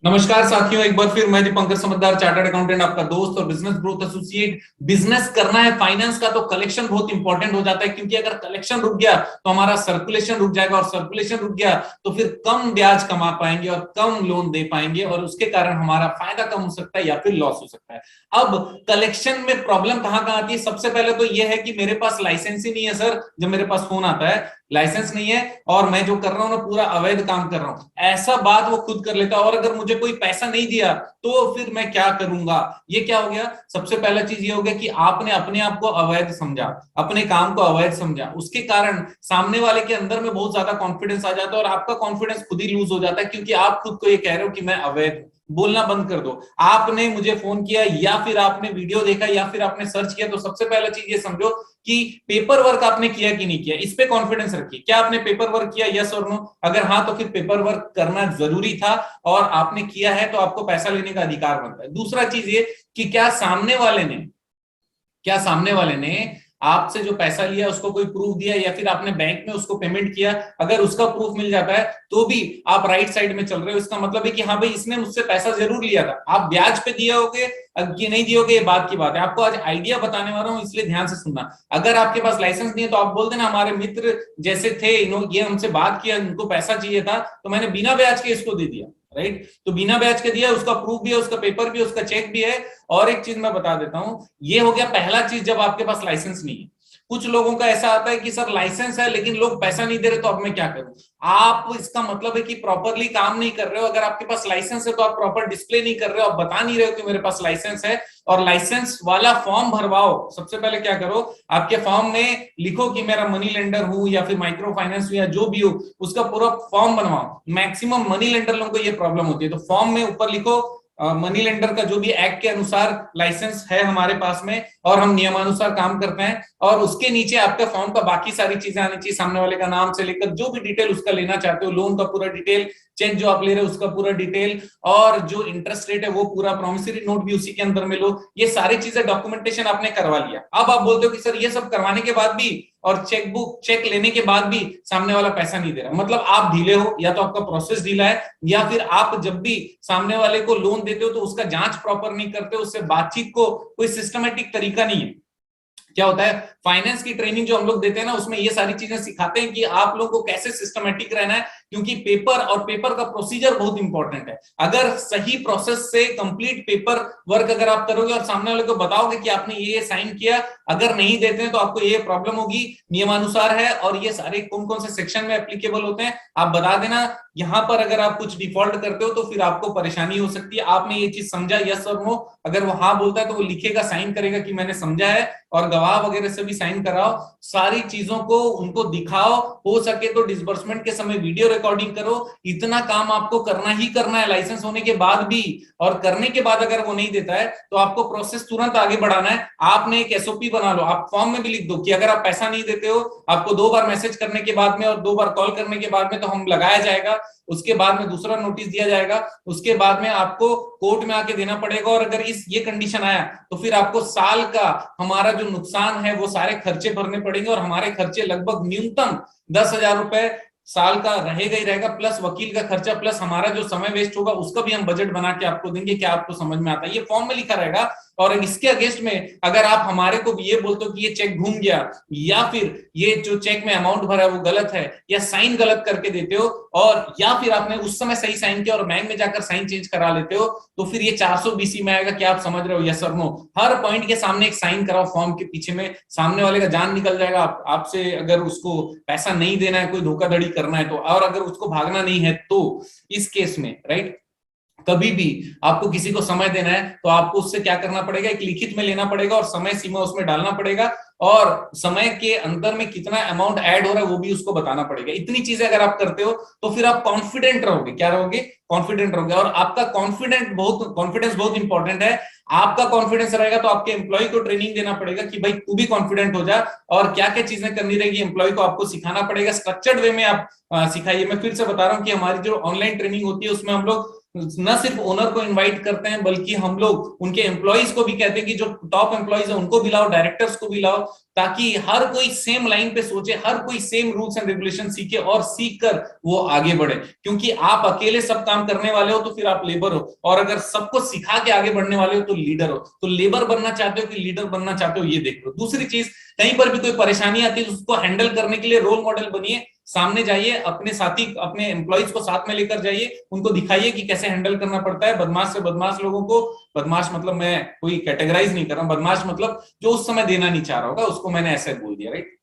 नमस्कार साथियों, एक बार फिर मैं दीपंकर समझदार, चार्टर्ड अकाउंटेंट, आपका दोस्त और बिजनेस ग्रोथ एसोसिएट। बिजनेस करना है फाइनेंस का तो कलेक्शन बहुत इंपॉर्टेंट हो जाता है, क्योंकि अगर कलेक्शन रुक गया तो हमारा सर्कुलेशन रुक जाएगा, और सर्कुलेशन रुक गया तो फिर कम ब्याज कमा पाएंगे और कम लोन दे पाएंगे, और उसके कारण हमारा फायदा कम हो सकता है या फिर लॉस हो सकता है। अब कलेक्शन में प्रॉब्लम कहां कहां आती है? सबसे पहले तो यह है कि मेरे पास लाइसेंस ही नहीं है सर। जब मेरे पास फोन आता है लाइसेंस नहीं है और मैं जो कर रहा हूं ना पूरा अवैध काम कर रहा हूं, ऐसा बात वो खुद कर लेता है। और अगर मुझे कोई पैसा नहीं दिया तो फिर मैं क्या करूंगा? ये क्या हो गया? सबसे पहला चीज ये हो गया कि आपने अपने आप को अवैध समझा, अपने काम को अवैध समझा। उसके कारण सामने वाले के अंदर में बहुत ज्यादा कॉन्फिडेंस आ जाता है और आपका कॉन्फिडेंस खुद ही लूज हो जाता है, क्योंकि आप खुद को ये कह रहे हो कि मैं अवैध हूं। बोलना बंद कर दो। आपने मुझे फोन किया या फिर आपने वीडियो देखा या फिर आपने सर्च किया, तो सबसे पहला चीज ये समझो कि पेपर वर्क आपने किया कि नहीं किया। इस पे कॉन्फिडेंस रखिए। क्या आपने पेपर वर्क किया? यस और नो। अगर हाँ तो फिर पेपर वर्क करना जरूरी था और आपने किया है, तो आपको पैसा लेने का अधिकार बनता है। दूसरा चीज ये कि क्या सामने वाले ने आपसे जो पैसा लिया उसको कोई प्रूफ दिया, या फिर आपने बैंक में उसको पेमेंट किया। अगर उसका प्रूफ मिल जाता है तो भी आप राइट साइड में चल रहे हो। इसका मतलब है कि हाँ भाई, इसने मुझसे पैसा जरूर लिया था। आप ब्याज पे दिए होगे कि नहीं दिए होगे, ये बात की बात है। आपको आज आइडिया बताने वाला हूं, इसलिए ध्यान से सुनना। अगर आपके पास लाइसेंस नहीं है तो आप बोल देना हमारे मित्र जैसे थे, ये हमसे बात किया, उनको पैसा चाहिए था तो मैंने बिना ब्याज के इसको दे दिया। राइट? तो बिना ब्याज के दिया, उसका प्रूफ भी है, उसका पेपर भी है, उसका चेक भी है। और एक चीज मैं बता देता हूं, ये हो गया पहला चीज जब आपके पास लाइसेंस नहीं है। कुछ लोगों का ऐसा आता है कि सर लाइसेंस है लेकिन लोग पैसा नहीं दे रहे, तो अब मैं क्या करूं? आप, इसका मतलब है कि प्रॉपरली काम नहीं कर रहे हो। अगर आपके पास लाइसेंस है तो आप प्रॉपर डिस्प्ले नहीं कर रहे हो, आप बता नहीं रहे हो कि मेरे पास लाइसेंस है। और लाइसेंस वाला फॉर्म भरवाओ। सबसे पहले क्या करो, आपके फॉर्म में लिखो कि मेरा मनी लेंडर हूं या फिर माइक्रो फाइनेंस हूं या जो भी हो, उसका पूरा फॉर्म बनवाओ। मैक्सिमम मनी लेंडर लोगों को ये प्रॉब्लम होती है, तो फॉर्म में ऊपर लिखो मनी लेंडर का जो भी एक्ट के अनुसार लाइसेंस है हमारे पास में और हम नियमानुसार काम करते हैं। और उसके नीचे आपका फॉर्म का बाकी सारी चीजें आनी चाहिए, सामने वाले का नाम से लेकर जो भी डिटेल उसका लेना चाहते हो, लोन का पूरा डिटेल, चेक जो आप ले रहे हो उसका पूरा डिटेल, और जो इंटरेस्ट रेट है वो पूरा, प्रॉमिसरी नोट भी उसी के अंदर में लो। ये सारी चीजें डॉक्यूमेंटेशन आपने करवा लिया। अब आप बोलते हो कि सर ये सब करवाने के बाद भी और चेक लेने के बाद भी सामने वाला पैसा नहीं दे रहा, मतलब आप ढीले हो, या तो आपका प्रोसेस ढीला है, या फिर आप जब भी सामने वाले को लोन देते हो तो उसका जांच प्रॉपर नहीं करते, उससे बातचीत को कोई सिस्टमेटिक तरीका नहीं है। क्या होता है, फाइनेंस की ट्रेनिंग जो हम लोग देते हैं ना, उसमें ये सारी चीजें सिखाते हैं कि आप लोगों को कैसे सिस्टमेटिक रहना है, क्योंकि पेपर का प्रोसीजर बहुत इंपॉर्टेंट है। अगर सही प्रोसेस से कंप्लीट पेपर वर्क अगर आप करोगे और सामने वाले को बताओगे कि आपने ये साइन किया, अगर नहीं देते हैं तो आपको ये प्रॉब्लम होगी, नियमानुसार है, और ये सारे कौन कौन से सेक्शन में एप्लीकेबल होते हैं आप बता देना। यहां पर अगर आप कुछ डिफॉल्ट करते हो तो फिर आपको परेशानी हो सकती है। आपने ये चीज समझा? यस और नो। अगर वो हाँ बोलता है तो वो लिखेगा, साइन करेगा कि मैंने समझा है, और गवाह वगैरह से भी साइन कराओ। सारी चीजों को उनको दिखाओ, हो सके तो डिसबर्समेंट के समय वीडियो रिकॉर्डिंग करो। इतना काम आपको करना ही करना है लाइसेंस होने के बाद भी। और करने के बाद अगर वो नहीं देता है तो आपको प्रोसेस तुरंत आगे बढ़ाना है। आपने एक एसओपी बना लो, आप फॉर्म में भी लिख दो कि अगर आप पैसा नहीं देते हो, आपको 2 बार मैसेज करने के बाद में और 2 बार कॉल करने के बाद में तो हम लगाया जाएगा, उसके बाद में दूसरा नोटिस दिया जाएगा, उसके बाद में आपको कोर्ट में आके देना पड़ेगा। और अगर ये कंडीशन आया तो फिर आपको साल का हमारा जो नुकसान है वो सारे खर्चे भरने पड़ेंगे, और हमारे खर्चे लगभग न्यूनतम 10,000 रुपए साल का रहेगा ही रहेगा, प्लस वकील का खर्चा, प्लस हमारा जो समय वेस्ट होगा उसका भी हम बजट बना के आपको देंगे। क्या आपको समझ में आता है? ये फॉर्म में लिखा रहेगा। और इसके अगेंस्ट में अगर आप हमारे को ये बोलते हो कि ये चेक घूम गया, या फिर ये जो चेक में अमाउंट भरा है वो गलत है, या साइन गलत करके देते हो, और या फिर आपने उस समय सही साइन किया और बैंक में जाकर साइन चेंज करा लेते हो, तो फिर ये 420 में आएगा। क्या आप समझ रहे हो? यस और नो। हर पॉइंट के सामने एक साइन कराओ फॉर्म के पीछे में, सामने वाले का जान निकल जाएगा। आपसे अगर उसको पैसा नहीं देना है, कोई धोखाधड़ी करना है तो, और अगर उसको भागना नहीं है तो, इस केस में राइट, कभी भी आपको किसी को समय देना है तो आपको उससे क्या करना पड़ेगा, एक लिखित में लेना पड़ेगा और समय सीमा उसमें डालना पड़ेगा, और समय के अंदर में कितना अमाउंट ऐड हो रहा है वो भी उसको बताना पड़ेगा। इतनी चीजें अगर आप करते हो तो फिर आप कॉन्फिडेंट रहोगे। क्या रहोगे? कॉन्फिडेंट रहोगे। और आपका कॉन्फिडेंस बहुत इंपॉर्टेंट है। आपका कॉन्फिडेंस रहेगा तो आपके एम्प्लॉय को ट्रेनिंग देना पड़ेगा कि भाई तू भी कॉन्फिडेंट हो जा, और क्या क्या चीजें करनी रहेगी एम्प्लॉय को आपको सिखाना पड़ेगा। स्ट्रक्चर्ड वे में आप सिखाइए। मैं फिर से बता रहा हूँ कि हमारी जो ऑनलाइन ट्रेनिंग होती है उसमें हम लोग न सिर्फ ओनर को इनवाइट करते हैं बल्कि हम लोग उनके एम्प्लॉइज को भी कहते हैं कि जो टॉप एम्प्लॉइज है उनको भी लाओ, डायरेक्टर्स को भी लाओ, ताकि हर कोई सेम लाइन पे सोचे, हर कोई सेम रूल्स एंड रेगुलेशन सीखे और सीख कर वो आगे बढ़े। क्योंकि आप अकेले सब काम करने वाले हो तो फिर आप लेबर हो, और अगर सबको सिखा के आगे बढ़ने वाले हो तो लीडर हो। तो लेबर बनना चाहते हो कि लीडर बनना चाहते हो, ये देख लो। दूसरी चीज, कहीं पर भी कोई परेशानी आती है उसको हैंडल करने के लिए रोल मॉडल बनिए, सामने जाइए, अपने साथी अपने एम्प्लॉइज को साथ में लेकर जाइए, उनको दिखाइए कि कैसे हैंडल करना पड़ता है बदमाश से बदमाश लोगों को। बदमाश मतलब मैं कोई कैटेगराइज नहीं कर रहा, बदमाश मतलब जो उस समय देना नहीं चाह रहा होगा उसको मैंने ऐसे बोल दिया, राइट।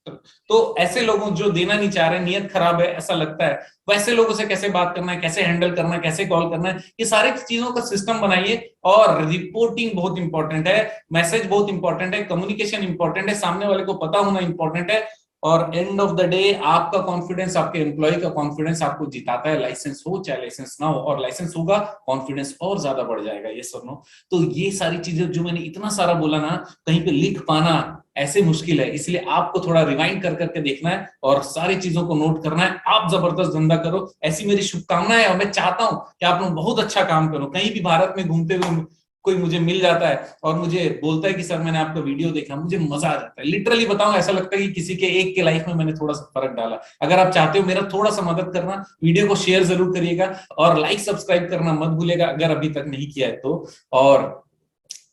तो ऐसे लोगों जो देना नहीं चाह रहे, नियत खराब है ऐसा लगता है, वैसे लोगों से कैसे बात करना है, कैसे हैंडल करना है, कैसे कॉल करना है, ये सारी चीजों का सिस्टम बनाइए। और रिपोर्टिंग बहुत इंपॉर्टेंट है, मैसेज बहुत इंपॉर्टेंट है, कम्युनिकेशन इंपॉर्टेंट है, सामने वाले को पता होना इंपॉर्टेंट है। और एंड ऑफ द डे आपका कॉन्फिडेंस, आपके एम्प्लॉय का कॉन्फिडेंस आपको जिताता है, लाइसेंस हो चाहे लाइसेंस ना हो, और लाइसेंस होगा कॉन्फिडेंस और ज्यादा बढ़ जाएगा, ये सब नो। तो ये सारी चीजें जो मैंने इतना सारा बोला ना, कहीं पे लिख पाना ऐसे मुश्किल है, इसलिए आपको थोड़ा रिवाइंड कर करके देखना है और सारी चीजों को नोट करना है। आप जबरदस्त धंधा करो, ऐसी मेरी शुभकामनाएं है, और मैं चाहता हूं कि आप लोग बहुत अच्छा काम करो। कहीं भी भारत में घूमते हुए कोई मुझे मिल जाता है और मुझे बोलता है कि सर मैंने आपका वीडियो देखा, मुझे मजा आ जाता है, लिटरली बताऊं, ऐसा लगता है कि किसी के एक के लाइफ में मैंने थोड़ा सा फर्क डाला। अगर आप चाहते हो मेरा थोड़ा सा मदद करना, वीडियो को शेयर जरूर करिएगा और लाइक सब्सक्राइब करना मत भूलिएगा अगर अभी तक नहीं किया है तो। और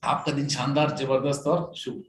आपका दिन शानदार, जबरदस्त और शुभ।